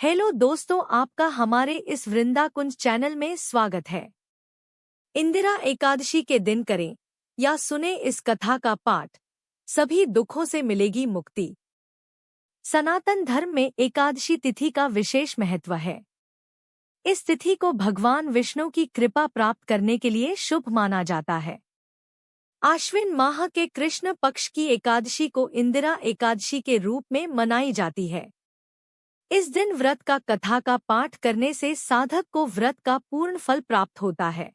Hello दोस्तों, आपका हमारे इस वृंदा कुंज चैनल में स्वागत है। इंदिरा एकादशी के दिन करें या सुने इस कथा का पाठ, सभी दुखों से मिलेगी मुक्ति। सनातन धर्म में एकादशी तिथि का विशेष महत्व है। इस तिथि को भगवान विष्णु की कृपा प्राप्त करने के लिए शुभ माना जाता है। आश्विन माह के कृष्ण पक्ष की एकादशी को इंदिरा एकादशी के रूप में मनाई जाती है। इस दिन व्रत का कथा का पाठ करने से साधक को व्रत का पूर्ण फल प्राप्त होता है।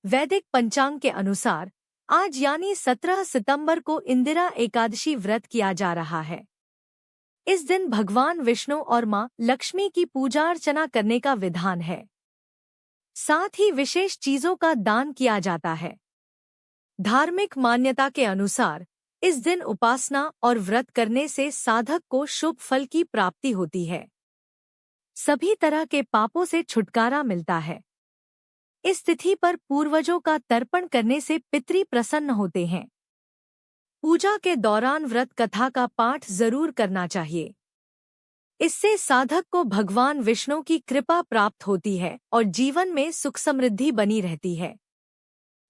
वैदिक पंचांग के अनुसार आज यानी 17 सितंबर को इंदिरा एकादशी व्रत किया जा रहा है। इस दिन भगवान विष्णु और मां लक्ष्मी की पूजा अर्चना करने का विधान है। साथ ही विशेष चीजों का दान किया जाता है। धार्मिक मान्यता के अनुसार इस दिन उपासना और व्रत करने से साधक को शुभ फल की प्राप्ति होती है। सभी तरह के पापों से छुटकारा मिलता है। इस तिथि पर पूर्वजों का तर्पण करने से पितृ प्रसन्न होते हैं। पूजा के दौरान व्रत कथा का पाठ जरूर करना चाहिए। इससे साधक को भगवान विष्णु की कृपा प्राप्त होती है और जीवन में सुख समृद्धि बनी रहती है।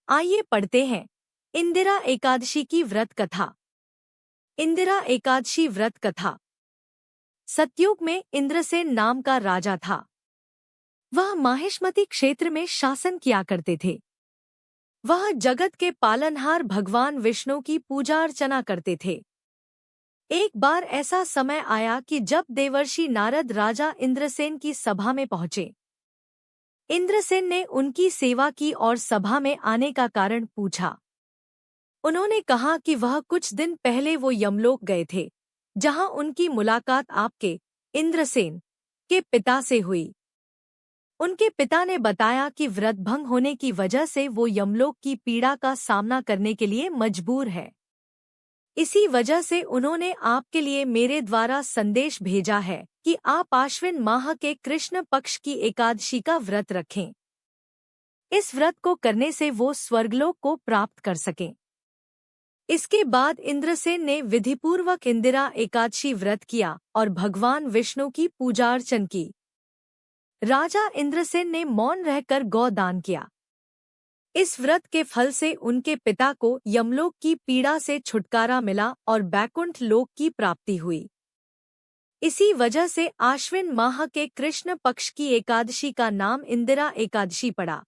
आइए पढ़ते हैं इंदिरा एकादशी की व्रत कथा। इंदिरा एकादशी व्रत कथा। सतयुग में इंद्रसेन नाम का राजा था। वह माहिष्मती क्षेत्र में शासन किया करते थे। वह जगत के पालनहार भगवान विष्णु की पूजा अर्चना करते थे। एक बार ऐसा समय आया कि जब देवर्षि नारद राजा इंद्रसेन की सभा में पहुंचे। इंद्रसेन ने उनकी सेवा की और सभा में आने का कारण पूछा। उन्होंने कहा कि वह कुछ दिन पहले वो यमलोक गए थे, जहां उनकी मुलाकात आपके इंद्रसेन के पिता से हुई। उनके पिता ने बताया कि व्रत भंग होने की वजह से वो यमलोक की पीड़ा का सामना करने के लिए मजबूर है। इसी वजह से उन्होंने आपके लिए मेरे द्वारा संदेश भेजा है कि आप आश्विन माह के कृष्ण पक्ष की एकादशी का व्रत रखें। इस व्रत को करने से वो स्वर्गलोक को प्राप्त कर सकें। इसके बाद इंद्रसेन ने विधिपूर्वक इंदिरा एकादशी व्रत किया और भगवान विष्णु की पूजा अर्चन की। राजा इंद्रसेन ने मौन रहकर गौ दान किया। इस व्रत के फल से उनके पिता को यमलोक की पीड़ा से छुटकारा मिला और बैकुंठ लोक की प्राप्ति हुई। इसी वजह से आश्विन माह के कृष्ण पक्ष की एकादशी का नाम इंदिरा एकादशी पड़ा।